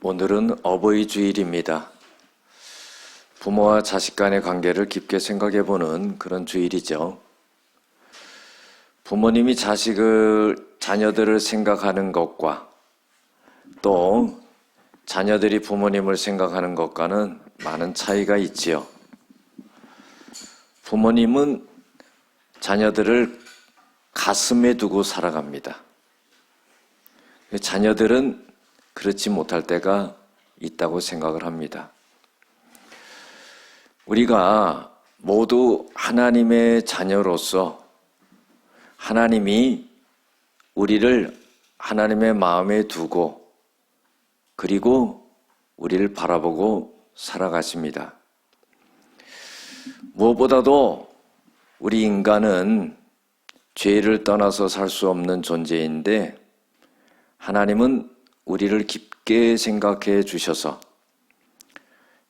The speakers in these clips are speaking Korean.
오늘은 어버이 주일입니다. 부모와 자식 간의 관계를 깊게 생각해보는 그런 주일이죠. 부모님이 자녀들을 생각하는 것과 또 자녀들이 부모님을 생각하는 것과는 많은 차이가 있지요. 부모님은 자녀들을 가슴에 두고 살아갑니다. 자녀들은 그렇지 못할 때가 있다고 생각을 합니다. 우리가 모두 하나님의 자녀로서 하나님이 우리를 하나님의 마음에 두고 그리고 우리를 바라보고 살아가십니다. 무엇보다도 우리 인간은 죄를 떠나서 살 수 없는 존재인데 하나님은 우리를 깊게 생각해 주셔서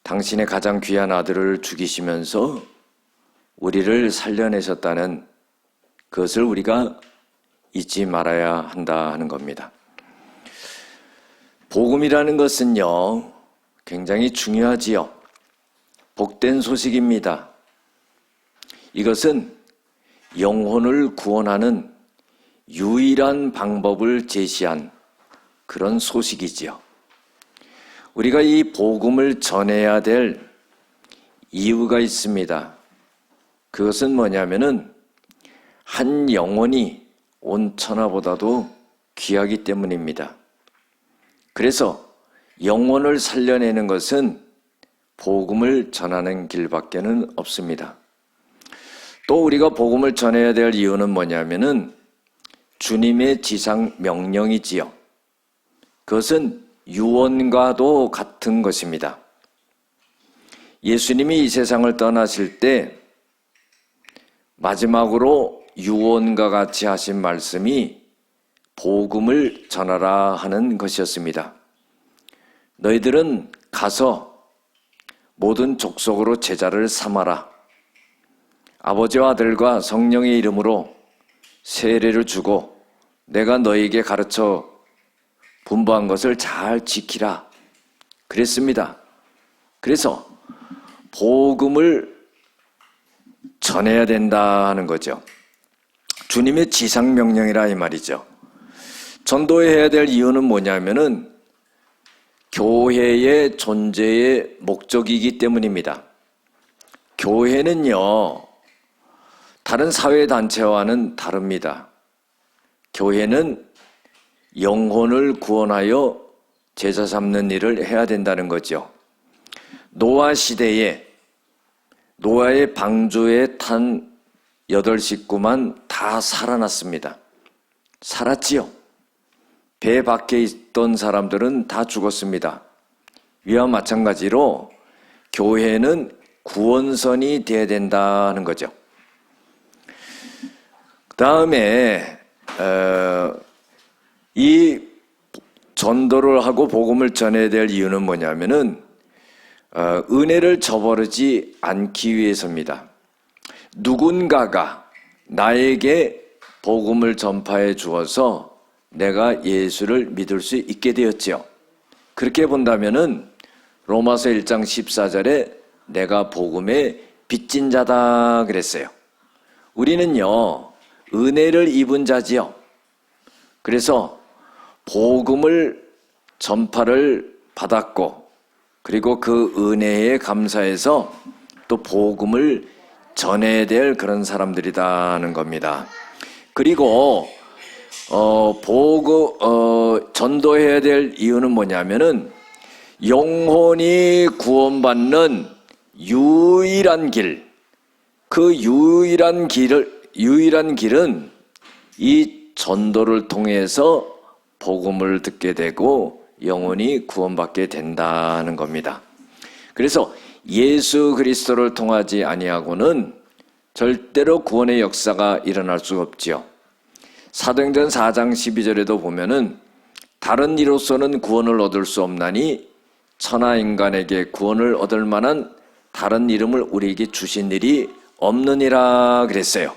당신의 가장 귀한 아들을 죽이시면서 우리를 살려내셨다는 그것을 우리가 잊지 말아야 한다 하는 겁니다. 복음이라는 것은요, 굉장히 중요하지요. 복된 소식입니다. 이것은 영혼을 구원하는 유일한 방법을 제시한 그런 소식이지요. 우리가 이 복음을 전해야 될 이유가 있습니다. 그것은 뭐냐면은 한 영혼이 온 천하보다도 귀하기 때문입니다. 그래서 영혼을 살려내는 것은 복음을 전하는 길밖에는 없습니다. 또 우리가 복음을 전해야 될 이유는 뭐냐면은 주님의 지상 명령이지요. 그것은 유언과도 같은 것입니다. 예수님이 이 세상을 떠나실 때 마지막으로 유언과 같이 하신 말씀이 복음을 전하라 하는 것이었습니다. 너희들은 가서 모든 족속으로 제자를 삼아라. 아버지와 아들과 성령의 이름으로 세례를 주고 내가 너희에게 가르쳐 분부한 것을 잘 지키라 그랬습니다. 그래서 복음을 전해야 된다 하는 거죠. 주님의 지상명령이라 이 말이죠. 전도해야 될 이유는 뭐냐면은 교회의 존재의 목적이기 때문입니다. 교회는요, 다른 사회단체와는 다릅니다. 교회는 영혼을 구원하여 제자 삼는 일을 해야 된다는 거죠. 노아 시대에 노아의 방주에 탄 8식구만 다 살아났습니다. 살았지요. 배 밖에 있던 사람들은 다 죽었습니다. 이와 마찬가지로 교회는 구원선이 되어야 된다는 거죠. 그 다음에 이 전도를 하고 복음을 전해야 될 이유는 뭐냐면은 은혜를 저버리지 않기 위해서입니다. 누군가가 나에게 복음을 전파해 주어서 내가 예수를 믿을 수 있게 되었지요. 그렇게 본다면은 로마서 1장 14절에 내가 복음의 빚진 자다 그랬어요. 우리는요, 은혜를 입은 자지요. 그래서 복음을 전파를 받았고 그리고 그 은혜에 감사해서 또 복음을 전해야 될 그런 사람들이라는 겁니다. 그리고 전도해야 될 이유는 뭐냐면은 영혼이 구원받는 유일한 길, 그 유일한 길은 이 전도를 통해서 복음을 듣게 되고 영혼이 구원받게 된다는 겁니다. 그래서 예수 그리스도를 통하지 아니하고는 절대로 구원의 역사가 일어날 수가 없지요. 사도행전 4장 12절에도 보면은 다른 이로서는 구원을 얻을 수 없나니 천하 인간에게 구원을 얻을 만한 다른 이름을 우리에게 주신 일이 없느니라 그랬어요.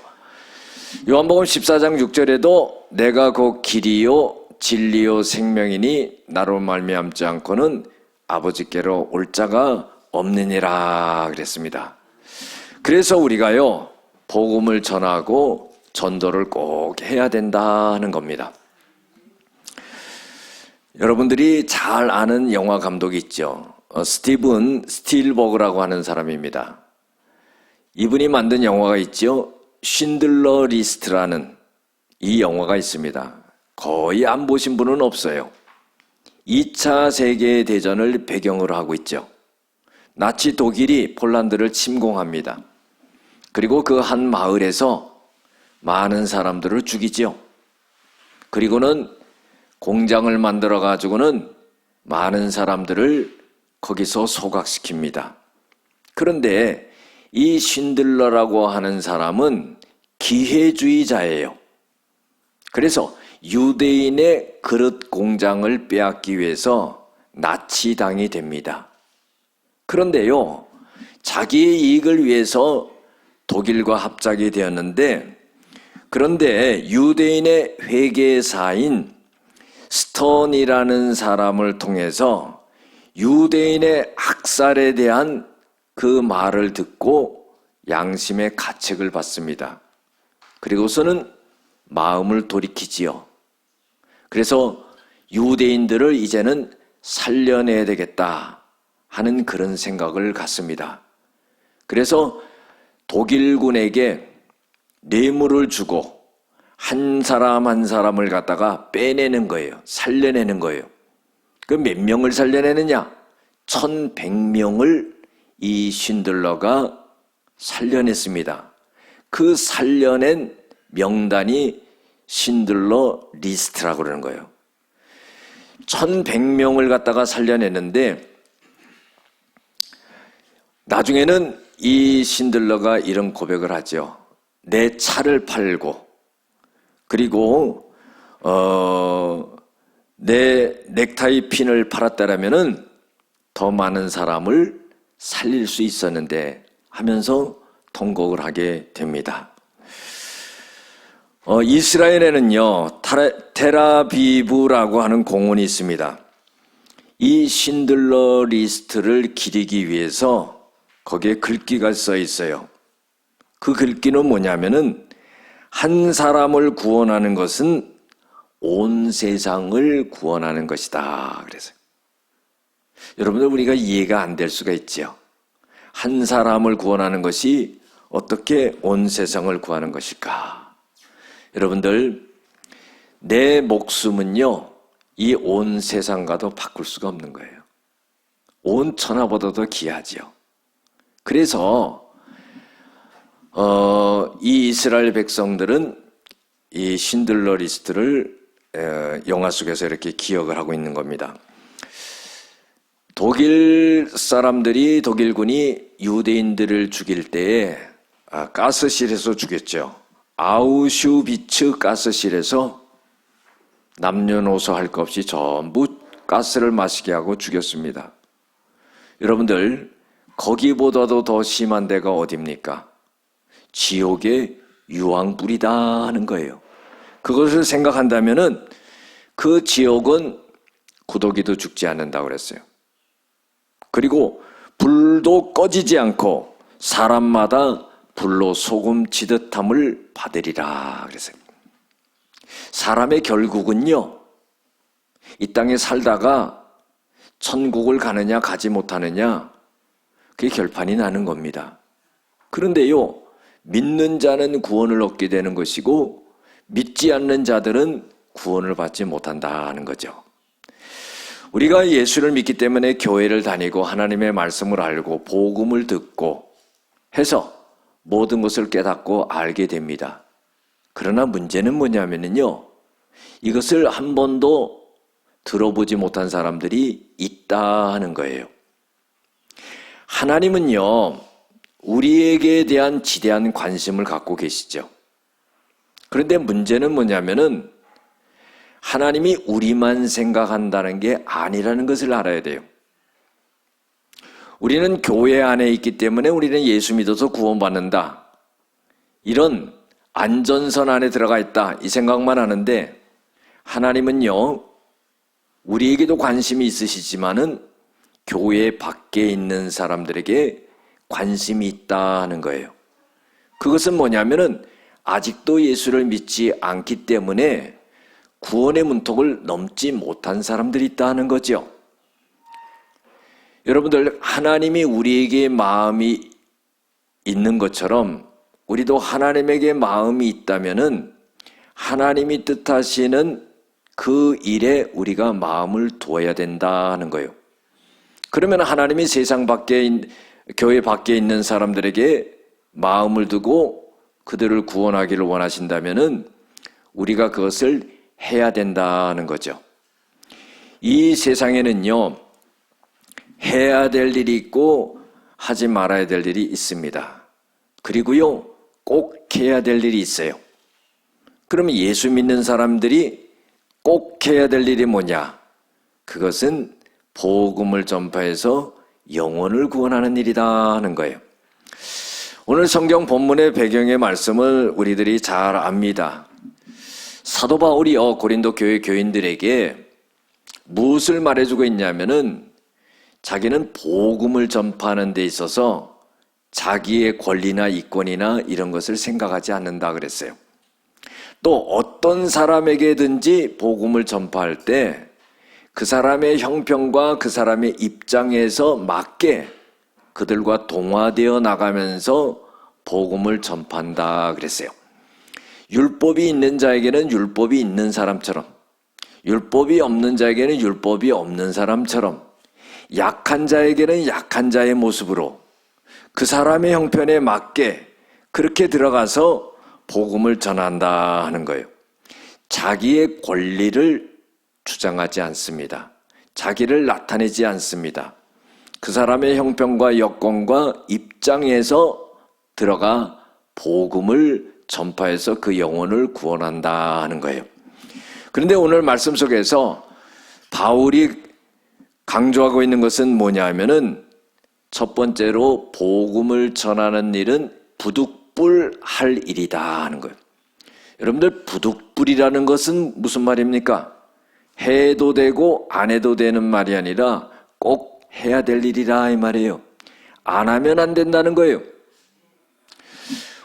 요한복음 14장 6절에도 내가 곧 길이요 진리요 생명이니 나로 말미암지 않고는 아버지께로 올 자가 없느니라 그랬습니다. 그래서 우리가요, 복음을 전하고 전도를 꼭 해야 된다는 겁니다. 여러분들이 잘 아는 영화 감독이 있죠. 스티븐 스필버그라고 하는 사람입니다. 이분이 만든 영화가 있죠. 쉰들러 리스트라는 이 영화가 있습니다. 거의 안 보신 분은 없어요. 2차 세계대전을 배경으로 하고 있죠. 나치 독일이 폴란드를 침공합니다. 그리고 그 한 마을에서 많은 사람들을 죽이죠. 그리고는 공장을 만들어 가지고는 많은 사람들을 거기서 소각시킵니다. 그런데 이 쉰들러라고 하는 사람은 기회주의자예요. 그래서 유대인의 그릇 공장을 빼앗기 위해서 나치당이 됩니다. 그런데요, 자기의 이익을 위해서 독일과 합작이 되었는데, 그런데 유대인의 회계사인 스턴이라는 사람을 통해서 유대인의 학살에 대한 그 말을 듣고 양심의 가책을 받습니다. 그리고서는 마음을 돌이키지요. 그래서 유대인들을 이제는 살려내야 되겠다 하는 그런 생각을 갖습니다. 그래서 독일군에게 뇌물을 주고 한 사람 한 사람을 갖다가 빼내는 거예요. 살려내는 거예요. 그 몇 명을 살려내느냐? 1100명을 이 쉰들러가 살려냈습니다. 그 살려낸 명단이 쉰들러 리스트라고 그러는 거예요. 1100명을 갖다가 살려냈는데, 나중에는 이 쉰들러가 이런 고백을 하죠. 내 차를 팔고, 그리고 내 넥타이 핀을 팔았다라면은 더 많은 사람을 살릴 수 있었는데 하면서 통곡을 하게 됩니다. 이스라엘에는요, 테라비브라고 하는 공원이 있습니다. 이 쉰들러 리스트를 기리기 위해서 거기에 글귀가 써 있어요. 그 글귀는 뭐냐면은, 한 사람을 구원하는 것은 온 세상을 구원하는 것이다. 그래서 여러분들, 우리가 이해가 안 될 수가 있죠. 한 사람을 구원하는 것이 어떻게 온 세상을 구하는 것일까? 여러분들, 내 목숨은요, 이 온 세상과도 바꿀 수가 없는 거예요. 온 천하보다도 귀하지요. 그래서 이 이스라엘 백성들은 이 쉰들러 리스트를 영화 속에서 이렇게 기억을 하고 있는 겁니다. 독일 사람들이, 독일군이 유대인들을 죽일 때에 가스실에서 죽였죠. 아우슈비츠 가스실에서 남녀노소 할 것 없이 전부 가스를 마시게 하고 죽였습니다. 여러분들, 거기보다도 더 심한 데가 어디입니까? 지옥의 유황불이다 하는 거예요. 그것을 생각한다면은 그 지옥은 구더기도 죽지 않는다고 그랬어요. 그리고 불도 꺼지지 않고 사람마다 불로 소금 치듯함을 받으리라 그랬어요. 사람의 결국은요, 이 땅에 살다가 천국을 가느냐 가지 못하느냐, 그게 결판이 나는 겁니다. 그런데요, 믿는 자는 구원을 얻게 되는 것이고 믿지 않는 자들은 구원을 받지 못한다는 거죠. 우리가 예수를 믿기 때문에 교회를 다니고 하나님의 말씀을 알고 복음을 듣고 해서 모든 것을 깨닫고 알게 됩니다. 그러나 문제는 뭐냐면요, 이것을 한 번도 들어보지 못한 사람들이 있다 하는 거예요. 하나님은요, 우리에게 대한 지대한 관심을 갖고 계시죠. 그런데 문제는 뭐냐면은, 하나님이 우리만 생각한다는 게 아니라는 것을 알아야 돼요. 우리는 교회 안에 있기 때문에 우리는 예수 믿어서 구원받는다, 이런 안전선 안에 들어가 있다, 이 생각만 하는데, 하나님은요, 우리에게도 관심이 있으시지만은 교회 밖에 있는 사람들에게 관심이 있다는 거예요. 그것은 뭐냐면은 아직도 예수를 믿지 않기 때문에 구원의 문턱을 넘지 못한 사람들이 있다는 거죠. 여러분들, 하나님이 우리에게 마음이 있는 것처럼 우리도 하나님에게 마음이 있다면은 하나님이 뜻하시는 그 일에 우리가 마음을 두어야 된다는 거예요. 그러면 하나님이 세상 밖에, 교회 밖에 있는 사람들에게 마음을 두고 그들을 구원하기를 원하신다면은 우리가 그것을 해야 된다는 거죠. 이 세상에는요, 해야 될 일이 있고 하지 말아야 될 일이 있습니다. 그리고요, 꼭 해야 될 일이 있어요. 그러면 예수 믿는 사람들이 꼭 해야 될 일이 뭐냐? 그것은 복음을 전파해서 영혼을 구원하는 일이다 하는 거예요. 오늘 성경 본문의 배경의 말씀을 우리들이 잘 압니다. 사도 바울이 고린도 교회 교인들에게 무엇을 말해주고 있냐면은 자기는 복음을 전파하는 데 있어서 자기의 권리나 이권이나 이런 것을 생각하지 않는다 그랬어요. 또 어떤 사람에게든지 복음을 전파할 때 그 사람의 형편과 그 사람의 입장에서 맞게 그들과 동화되어 나가면서 복음을 전파한다 그랬어요. 율법이 있는 자에게는 율법이 있는 사람처럼, 율법이 없는 자에게는 율법이 없는 사람처럼, 약한 자에게는 약한 자의 모습으로 그 사람의 형편에 맞게 그렇게 들어가서 복음을 전한다 하는 거예요. 자기의 권리를 주장하지 않습니다. 자기를 나타내지 않습니다. 그 사람의 형편과 여건과 입장에서 들어가 복음을 전파해서 그 영혼을 구원한다 하는 거예요. 그런데 오늘 말씀 속에서 바울이 강조하고 있는 것은 뭐냐 하면은 첫 번째로 복음을 전하는 일은 부득불할 일이다 하는 거예요. 여러분들, 부득불이라는 것은 무슨 말입니까? 해도 되고 안 해도 되는 말이 아니라 꼭 해야 될 일이라 이 말이에요. 안 하면 안 된다는 거예요.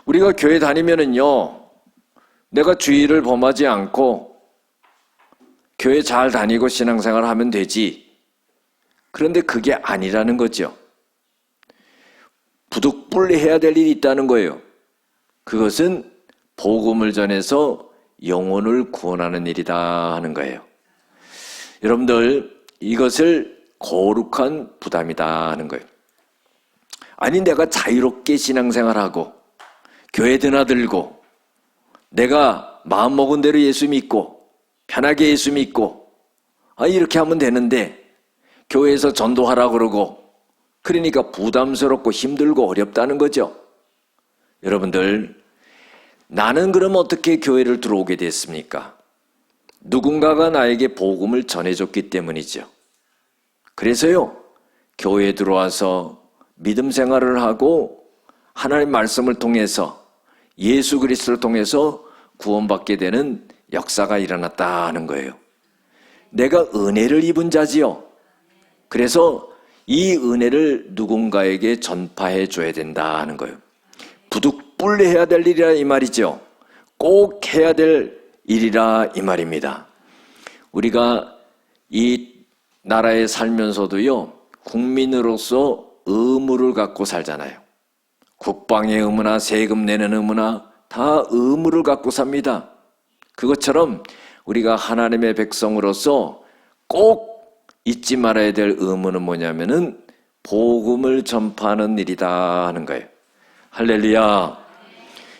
우리가 교회 다니면은요, 내가 주의를 범하지 않고 교회 잘 다니고 신앙생활 하면 되지. 그런데 그게 아니라는 거죠. 부득불해야 될 일이 있다는 거예요. 그것은 복음을 전해서 영혼을 구원하는 일이다 하는 거예요. 여러분들, 이것을 거룩한 부담이다 하는 거예요. 아니, 내가 자유롭게 신앙생활하고 교회 드나들고 내가 마음먹은 대로 예수 믿고 편하게 예수 믿고 이렇게 하면 되는데 교회에서 전도하라 그러고 그러니까 부담스럽고 힘들고 어렵다는 거죠. 여러분들, 나는 그럼 어떻게 교회를 들어오게 됐습니까? 누군가가 나에게 복음을 전해줬기 때문이죠. 그래서요, 교회에 들어와서 믿음 생활을 하고 하나님 말씀을 통해서 예수 그리스도를 통해서 구원받게 되는 역사가 일어났다 하는 거예요. 내가 은혜를 입은 자지요. 그래서 이 은혜를 누군가에게 전파해 줘야 된다 하는 거예요. 부득불해야 될 일이라 이 말이죠. 꼭 해야 될 일이라 이 말입니다. 우리가 이 나라에 살면서도요, 국민으로서 의무를 갖고 살잖아요. 국방의 의무나 세금 내는 의무나 다 의무를 갖고 삽니다. 그것처럼 우리가 하나님의 백성으로서 꼭 잊지 말아야 될 의무는 뭐냐면은 복음을 전파하는 일이다 하는 거예요. 할렐루야.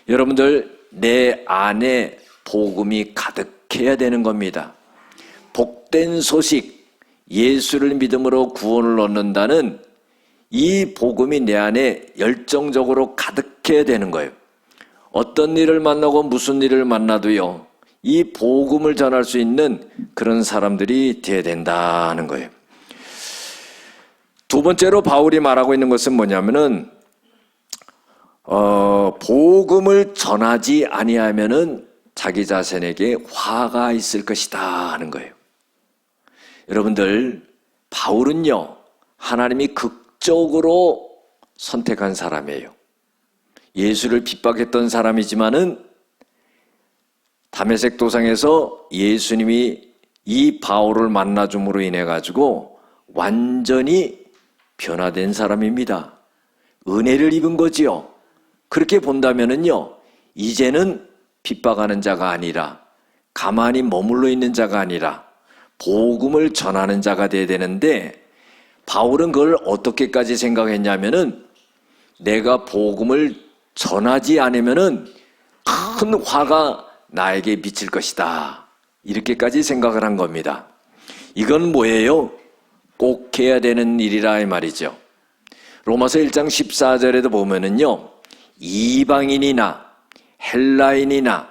여러분들, 내 안에 복음이 가득해야 되는 겁니다. 복된 소식, 예수를 믿음으로 구원을 얻는다는 이 복음이 내 안에 열정적으로 가득해야 되는 거예요. 어떤 일을 만나고 무슨 일을 만나도요, 이 복음을 전할 수 있는 그런 사람들이 되어야 된다는 거예요. 두 번째로 바울이 말하고 있는 것은 뭐냐면은 복음을 전하지 아니하면은 자기 자신에게 화가 있을 것이다 하는 거예요. 여러분들, 바울은요, 하나님이 극적으로 선택한 사람이에요. 예수를 핍박했던 사람이지만은 다메섹 도상에서 예수님이 이 바울을 만나줌으로 인해 가지고 완전히 변화된 사람입니다. 은혜를 입은 거지요. 그렇게 본다면은요, 이제는 핍박하는 자가 아니라 가만히 머물러 있는 자가 아니라 복음을 전하는 자가 돼야 되는데, 바울은 그걸 어떻게까지 생각했냐면은 내가 복음을 전하지 않으면은 큰 화가 나에게 미칠 것이다, 이렇게까지 생각을 한 겁니다. 이건 뭐예요? 꼭 해야 되는 일이라 이 말이죠. 로마서 1장 14절에도 보면은요, 이방인이나 헬라인이나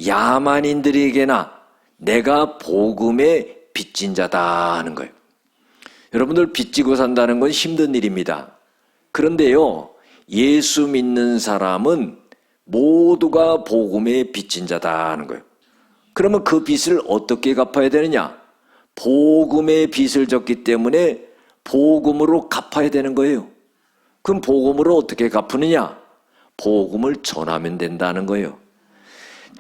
야만인들에게나 내가 복음의 빚진 자다 하는 거예요. 여러분들, 빚지고 산다는 건 힘든 일입니다. 그런데요, 예수 믿는 사람은 모두가 복음의 빚진 자다 하는 거예요. 그러면 그 빚을 어떻게 갚아야 되느냐? 복음의 빚을 졌기 때문에 복음으로 갚아야 되는 거예요. 그럼 복음으로 어떻게 갚느냐? 복음을 전하면 된다는 거예요.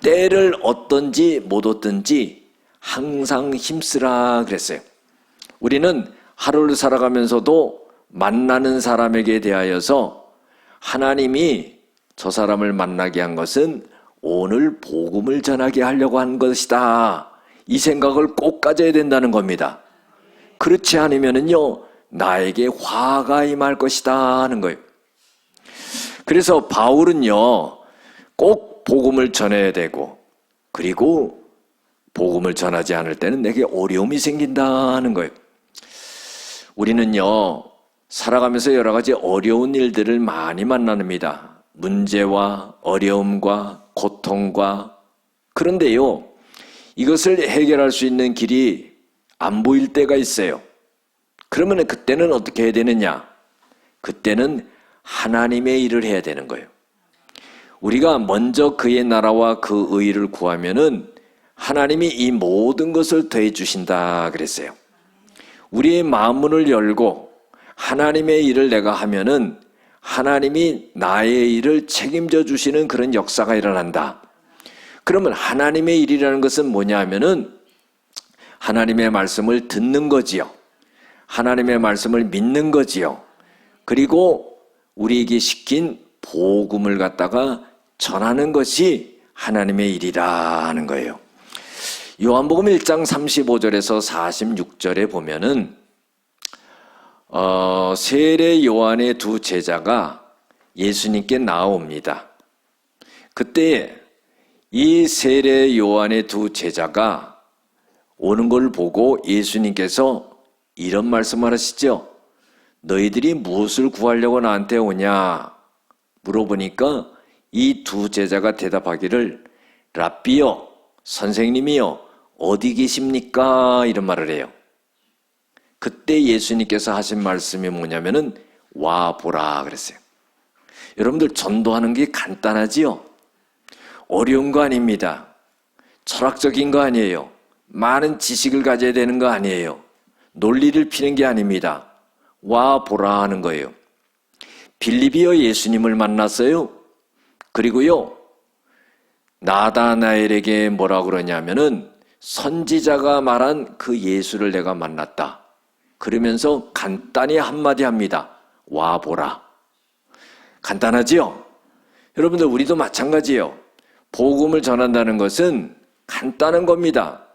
때를 얻든지 못 얻든지 항상 힘쓰라 그랬어요. 우리는 하루를 살아가면서도 만나는 사람에게 대하여서 하나님이 저 사람을 만나게 한 것은 오늘 복음을 전하게 하려고 한 것이다, 이 생각을 꼭 가져야 된다는 겁니다. 그렇지 않으면은요, 나에게 화가 임할 것이다 하는 거예요. 그래서 바울은요, 꼭 복음을 전해야 되고, 그리고 복음을 전하지 않을 때는 내게 어려움이 생긴다 하는 거예요. 우리는요, 살아가면서 여러 가지 어려운 일들을 많이 만납니다. 문제와 어려움과 고통과. 그런데요, 이것을 해결할 수 있는 길이 안 보일 때가 있어요. 그러면 그때는 어떻게 해야 되느냐? 그때는 하나님의 일을 해야 되는 거예요. 우리가 먼저 그의 나라와 그 의를 구하면은 하나님이 이 모든 것을 더해 주신다 그랬어요. 우리의 마음문을 열고 하나님의 일을 내가 하면은 하나님이 나의 일을 책임져 주시는 그런 역사가 일어난다. 그러면 하나님의 일이라는 것은 뭐냐 하면은 하나님의 말씀을 듣는 거지요. 하나님의 말씀을 믿는 거지요. 그리고 우리에게 시킨 복음을 갖다가 전하는 것이 하나님의 일이라 하는 거예요. 요한복음 1장 35절에서 46절에 보면은 세례 요한의 두 제자가 예수님께 나옵니다. 그때 이 세례 요한의 두 제자가 오는 걸 보고 예수님께서 이런 말씀을 하시죠. 너희들이 무엇을 구하려고 나한테 오냐 물어보니까 이 두 제자가 대답하기를 랍비요, 선생님이요, 어디 계십니까? 이런 말을 해요. 그때 예수님께서 하신 말씀이 뭐냐면은 와 보라 그랬어요. 여러분들, 전도하는 게 간단하지요? 어려운 거 아닙니다. 철학적인 거 아니에요. 많은 지식을 가져야 되는 거 아니에요. 논리를 피는 게 아닙니다. 와 보라 하는 거예요. 빌립이요, 예수님을 만났어요. 그리고요, 나다나엘에게 뭐라 그러냐면은 선지자가 말한 그 예수를 내가 만났다. 그러면서 간단히 한마디 합니다. 와 보라. 간단하지요? 여러분들, 우리도 마찬가지예요. 복음을 전한다는 것은 간단한 겁니다.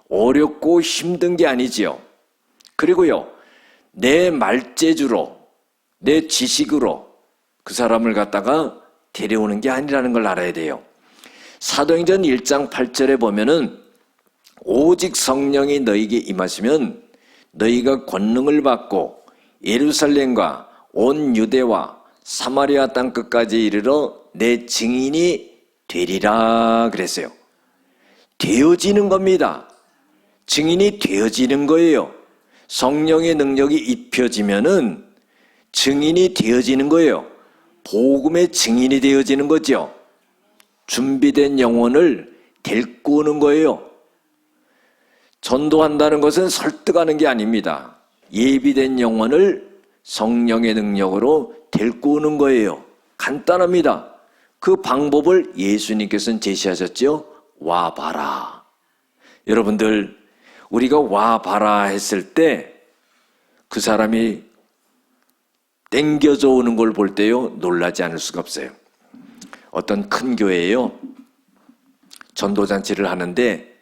어렵고 힘든 게 아니지요. 그리고요, 내 말재주로, 내 지식으로 그 사람을 갖다가 데려오는 게 아니라는 걸 알아야 돼요. 사도행전 1장 8절에 보면은 오직 성령이 너희에게 임하시면 너희가 권능을 받고 예루살렘과 온 유대와 사마리아 땅 끝까지 이르러 내 증인이 되리라 그랬어요. 되어지는 겁니다. 증인이 되어지는 거예요. 성령의 능력이 입혀지면은 증인이 되어지는 거예요. 복음의 증인이 되어지는 거죠. 준비된 영혼을 데리고 오는 거예요. 전도한다는 것은 설득하는 게 아닙니다. 예비된 영혼을 성령의 능력으로 데리고 오는 거예요. 간단합니다. 그 방법을 예수님께서는 제시하셨죠. 와봐라. 여러분들, 우리가 와봐라 했을 때 그 사람이 땡겨져 오는 걸 볼 때요, 놀라지 않을 수가 없어요. 어떤 큰 교회에요, 전도잔치를 하는데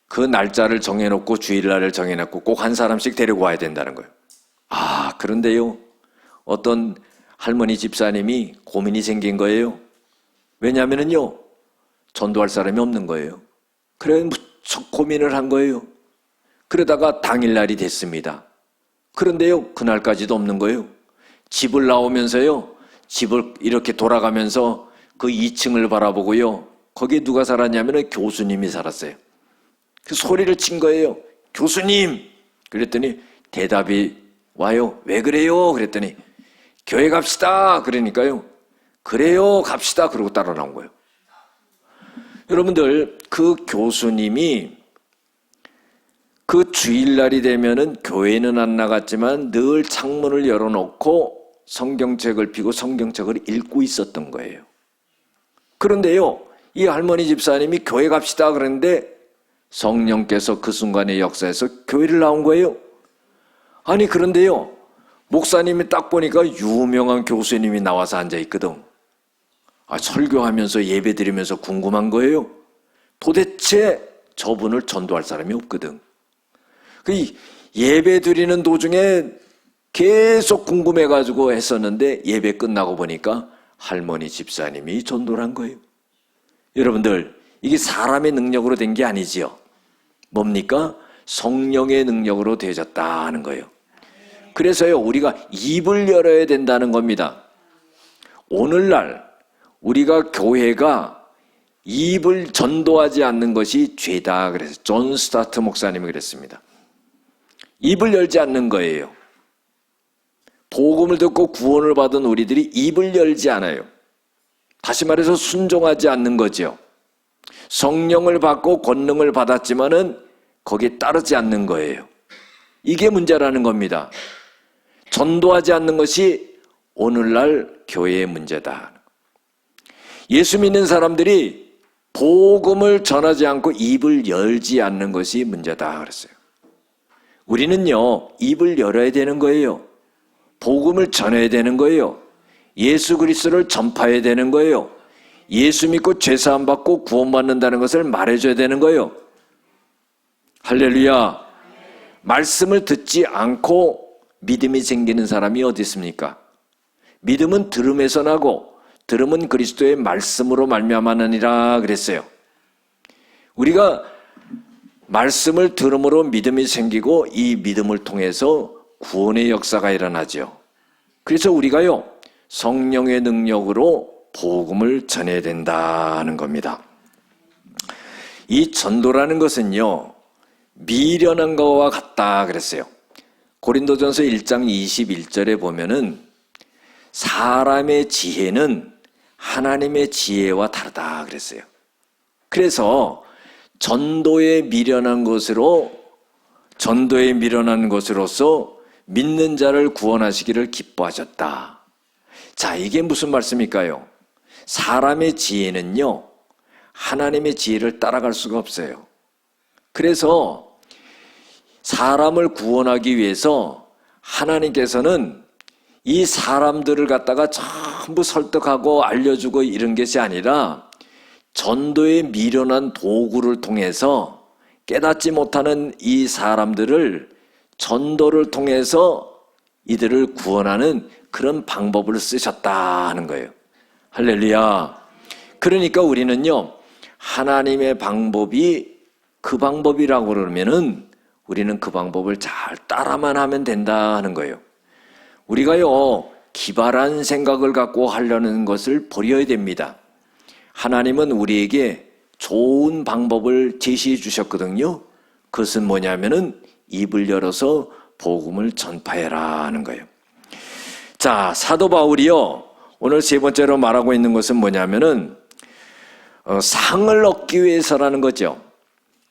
그 날짜를 정해놓고 주일날을 정해놓고 꼭 한 사람씩 데리고 와야 된다는 거예요. 그런데요, 어떤 할머니 집사님이 고민이 생긴 거예요. 왜냐하면요, 전도할 사람이 없는 거예요. 그래 무척 고민을 한 거예요. 그러다가 당일날이 됐습니다. 그런데요, 그날까지도 없는 거예요. 집을 나오면서요, 집을 이렇게 돌아가면서 그 2층을 바라보고요, 거기에 누가 살았냐면 교수님이 살았어요. 그 소리를 친 거예요. 교수님! 그랬더니 대답이 와요. 왜 그래요? 그랬더니 교회 갑시다. 그러니까요, 그래요, 갑시다. 그러고 따라 나온 거예요. 여러분들, 그 교수님이 그 주일날이 되면은 교회는 안 나갔지만 늘 창문을 열어놓고 성경책을 펴고 성경책을 읽고 있었던 거예요. 그런데요, 이 할머니 집사님이 교회 갑시다 그랬는데 성령께서 그 순간의 역사에서 교회를 나온 거예요. 아니, 그런데요, 목사님이 딱 보니까 유명한 교수님이 나와서 앉아있거든. 설교하면서 예배 드리면서 궁금한 거예요. 도대체 저분을 전도할 사람이 없거든. 그 예배 드리는 도중에 계속 궁금해가지고 했었는데 예배 끝나고 보니까 할머니 집사님이 전도를 한 거예요. 여러분들, 이게 사람의 능력으로 된 게 아니지요. 뭡니까? 성령의 능력으로 되어졌다 하는 거예요. 그래서요, 우리가 입을 열어야 된다는 겁니다. 오늘날 우리가 교회가 입을 전도하지 않는 것이 죄다 그래서 존 스타트 목사님이 그랬습니다. 입을 열지 않는 거예요. 복음을 듣고 구원을 받은 우리들이 입을 열지 않아요. 다시 말해서 순종하지 않는 거죠. 성령을 받고 권능을 받았지만은 거기에 따르지 않는 거예요. 이게 문제라는 겁니다. 전도하지 않는 것이 오늘날 교회의 문제다. 예수 믿는 사람들이 복음을 전하지 않고 입을 열지 않는 것이 문제다 그랬어요. 우리는요, 입을 열어야 되는 거예요. 복음을 전해야 되는 거예요. 예수 그리스도를 전파해야 되는 거예요. 예수 믿고 죄사함 받고 구원받는다는 것을 말해줘야 되는 거예요. 할렐루야. 말씀을 듣지 않고 믿음이 생기는 사람이 어디 있습니까? 믿음은 들음에서 나고 들음은 그리스도의 말씀으로 말미암았느니라 그랬어요. 우리가 말씀을 들음으로 믿음이 생기고 이 믿음을 통해서 구원의 역사가 일어나죠. 그래서 우리가요, 성령의 능력으로 복음을 전해야 된다는 겁니다. 이 전도라는 것은요, 미련한 것과 같다 그랬어요. 고린도전서 1장 21절에 보면은 사람의 지혜는 하나님의 지혜와 다르다 그랬어요. 그래서 전도에 미련한 것으로서 믿는 자를 구원하시기를 기뻐하셨다. 자, 이게 무슨 말씀일까요? 사람의 지혜는요, 하나님의 지혜를 따라갈 수가 없어요. 그래서 사람을 구원하기 위해서 하나님께서는 이 사람들을 갖다가 전부 설득하고 알려주고 이런 것이 아니라 전도에 미련한 도구를 통해서 깨닫지 못하는 이 사람들을 전도를 통해서 이들을 구원하는 그런 방법을 쓰셨다 하는 거예요. 할렐루야. 그러니까 우리는요, 하나님의 방법이 그 방법이라고 그러면은 우리는 그 방법을 잘 따라만 하면 된다 하는 거예요. 우리가요, 기발한 생각을 갖고 하려는 것을 버려야 됩니다. 하나님은 우리에게 좋은 방법을 제시해 주셨거든요. 그것은 뭐냐면은 입을 열어서 복음을 전파해라 하는 거예요. 자, 사도 바울이요, 오늘 세 번째로 말하고 있는 것은 뭐냐면은 상을 얻기 위해서라는 거죠.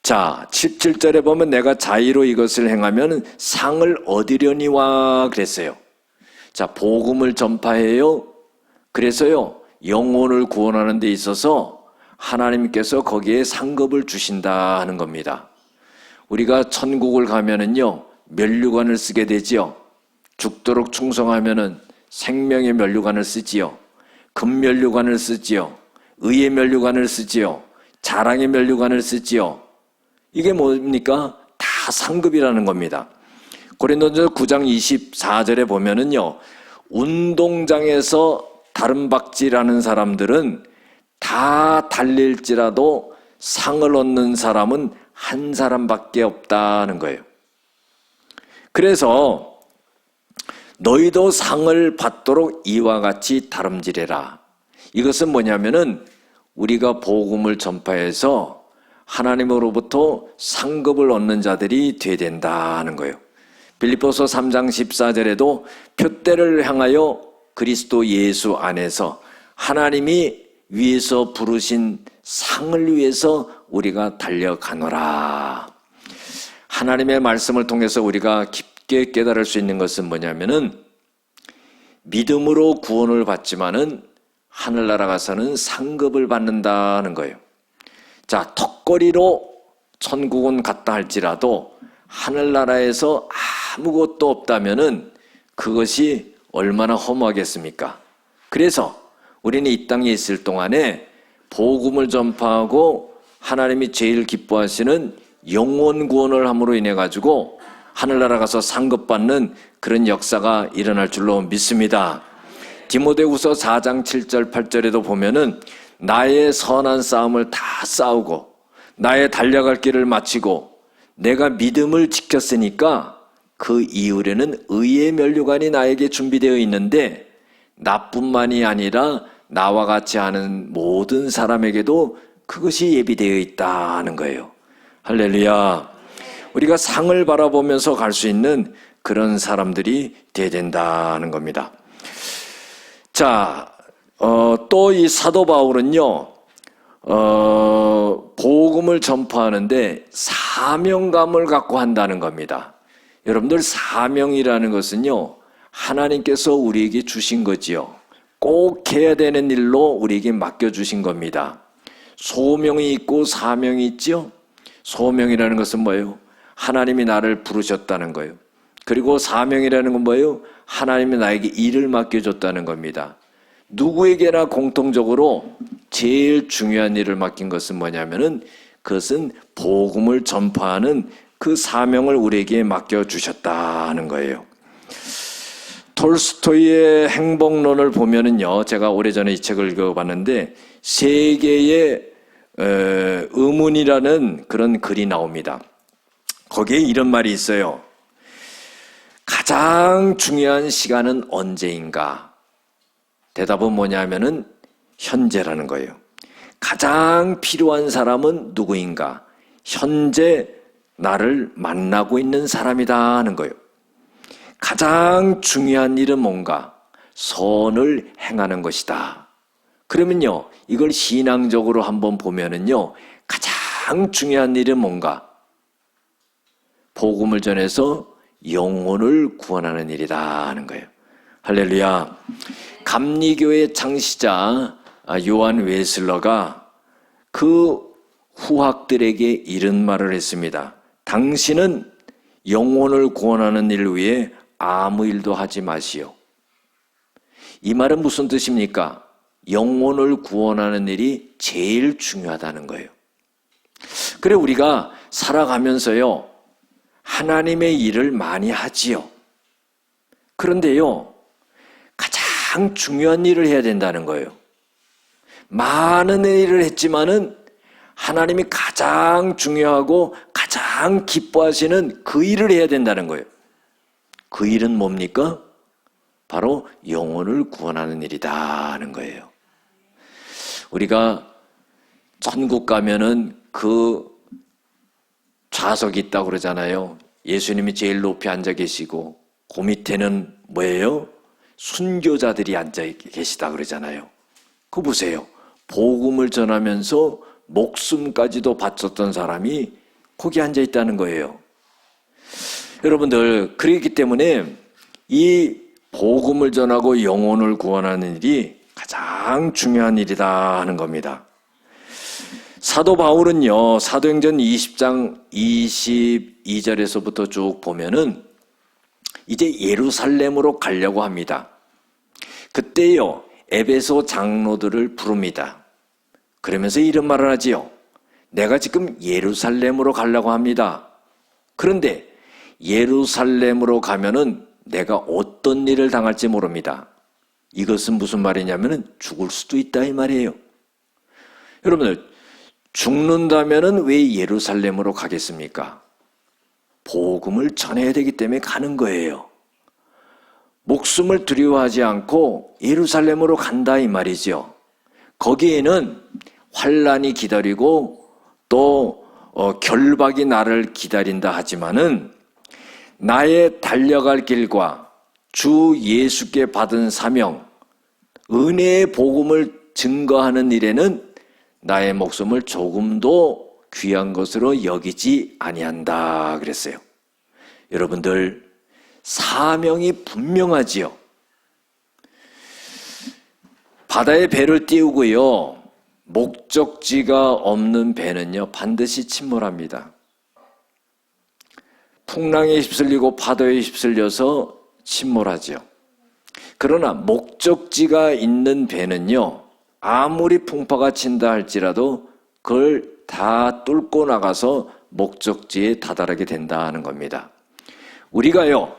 자, 17절에 보면 내가 자의로 이것을 행하면 상을 얻으려니와 그랬어요. 자, 복음을 전파해요. 그래서요, 영혼을 구원하는 데 있어서 하나님께서 거기에 상급을 주신다 하는 겁니다. 우리가 천국을 가면은요, 면류관을 쓰게 되지요. 죽도록 충성하면은 생명의 면류관을 쓰지요. 금면류관을 쓰지요. 의의 면류관을 쓰지요. 자랑의 면류관을 쓰지요. 이게 뭡니까? 다 상급이라는 겁니다. 고린도전서 9장 24절에 보면은요, 운동장에서 다름박질하는 사람들은 다 달릴지라도 상을 얻는 사람은 한 사람밖에 없다는 거예요. 그래서 너희도 상을 받도록 이와 같이 다름질해라. 이것은 뭐냐면은 우리가 복음을 전파해서 하나님으로부터 상급을 얻는 자들이 되어야 된다는 거예요. 빌립보서 3장 14절에도 표대를 향하여 그리스도 예수 안에서 하나님이 위에서 부르신 상을 위해서 우리가 달려가노라. 하나님의 말씀을 통해서 우리가 깊게 깨달을 수 있는 것은 뭐냐면은 믿음으로 구원을 받지만은 하늘나라 가서는 상급을 받는다는 거예요. 자, 턱걸이로 천국은 갔다 할지라도 하늘나라에서 아무것도 없다면은 그것이 얼마나 허무하겠습니까? 그래서 우리는 이 땅에 있을 동안에 복음을 전파하고 하나님이 제일 기뻐하시는 영혼 구원을 함으로 인해 가지고 하늘나라 가서 상급받는 그런 역사가 일어날 줄로 믿습니다. 디모데후서 4장 7절 8절에도 보면은 나의 선한 싸움을 다 싸우고 나의 달려갈 길을 마치고 내가 믿음을 지켰으니까 그 이후에는 의의 면류관이 나에게 준비되어 있는데 나뿐만이 아니라 나와 같이 하는 모든 사람에게도 그것이 예비되어 있다는 거예요. 할렐루야. 우리가 상을 바라보면서 갈 수 있는 그런 사람들이 되어야 된다는 겁니다. 자, 또 이 사도 바울은요, 복음을 전파하는데 사명감을 갖고 한다는 겁니다. 여러분들, 사명이라는 것은요, 하나님께서 우리에게 주신 거지요. 꼭 해야 되는 일로 우리에게 맡겨주신 겁니다. 소명이 있고 사명이 있죠. 소명이라는 것은 뭐예요? 하나님이 나를 부르셨다는 거예요. 그리고 사명이라는 건 뭐예요? 하나님이 나에게 일을 맡겨줬다는 겁니다. 누구에게나 공통적으로 제일 중요한 일을 맡긴 것은 뭐냐면은 그것은 복음을 전파하는 그 사명을 우리에게 맡겨주셨다는 거예요. 톨스토이의 행복론을 보면은요, 제가 오래전에 이 책을 읽어봤는데 세계의 의문이라는 그런 글이 나옵니다. 거기에 이런 말이 있어요. 가장 중요한 시간은 언제인가? 대답은 뭐냐면은 현재라는 거예요. 가장 필요한 사람은 누구인가? 현재 나를 만나고 있는 사람이다 하는 거예요. 가장 중요한 일은 뭔가? 선을 행하는 것이다. 그러면요, 이걸 신앙적으로 한번 보면은요, 가장 중요한 일은 뭔가? 복음을 전해서 영혼을 구원하는 일이다 하는 거예요. 할렐루야. 감리교의 창시자 요한 웨슬러가 그 후학들에게 이런 말을 했습니다. 당신은 영혼을 구원하는 일을 위해 아무 일도 하지 마시오. 이 말은 무슨 뜻입니까? 영혼을 구원하는 일이 제일 중요하다는 거예요. 그래, 우리가 살아가면서요, 하나님의 일을 많이 하지요. 그런데요, 가장 중요한 일을 해야 된다는 거예요. 많은 일을 했지만은 하나님이 가장 중요하고 가장 기뻐하시는 그 일을 해야 된다는 거예요. 그 일은 뭡니까? 바로 영혼을 구원하는 일이다 하는 거예요. 우리가 천국 가면은 그 좌석이 있다고 그러잖아요. 예수님이 제일 높이 앉아 계시고 그 밑에는 뭐예요? 순교자들이 앉아 계시다 그러잖아요. 그거 보세요. 복음을 전하면서 목숨까지도 바쳤던 사람이 거기 앉아 있다는 거예요. 여러분들, 그렇기 때문에 이 복음을 전하고 영혼을 구원하는 일이 가장 중요한 일이다 하는 겁니다. 사도 바울은요, 사도행전 20장 22절에서부터 쭉 보면은 이제 예루살렘으로 가려고 합니다. 그때요, 에베소 장로들을 부릅니다. 그러면서 이런 말을 하지요. 내가 지금 예루살렘으로 가려고 합니다. 그런데 예루살렘으로 가면은 내가 어떤 일을 당할지 모릅니다. 이것은 무슨 말이냐면은 죽을 수도 있다 이 말이에요. 여러분들, 죽는다면은 왜 예루살렘으로 가겠습니까? 복음을 전해야 되기 때문에 가는 거예요. 목숨을 두려워하지 않고 예루살렘으로 간다 이 말이죠. 거기에는 환난이 기다리고 또 결박이 나를 기다린다 하지만은 나의 달려갈 길과 주 예수께 받은 사명, 은혜의 복음을 증거하는 일에는 나의 목숨을 조금도 귀한 것으로 여기지 아니한다 그랬어요. 여러분들, 사명이 분명하지요. 바다에 배를 띄우고요, 목적지가 없는 배는요 반드시 침몰합니다. 풍랑에 휩쓸리고 파도에 휩쓸려서 침몰하죠. 그러나 목적지가 있는 배는요, 아무리 풍파가 친다 할지라도 그걸 다 뚫고 나가서 목적지에 다다르게 된다는 겁니다. 우리가요,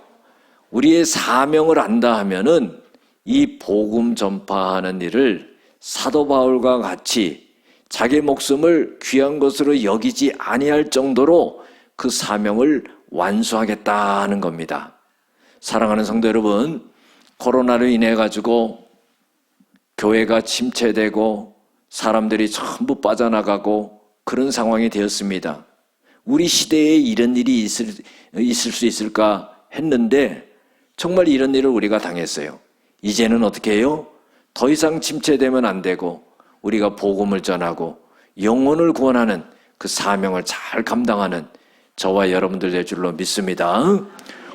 우리의 사명을 안다 하면은 이 복음 전파하는 일을 사도 바울과 같이 자기 목숨을 귀한 것으로 여기지 아니할 정도로 그 사명을 완수하겠다는 겁니다. 사랑하는 성도 여러분, 코로나로 인해 가지고 교회가 침체되고 사람들이 전부 빠져나가고 그런 상황이 되었습니다. 우리 시대에 이런 일이 있을 수 있을까 했는데 정말 이런 일을 우리가 당했어요. 이제는 어떻게 해요? 더 이상 침체되면 안 되고 우리가 복음을 전하고 영혼을 구원하는 그 사명을 잘 감당하는 저와 여러분들 될 줄로 믿습니다.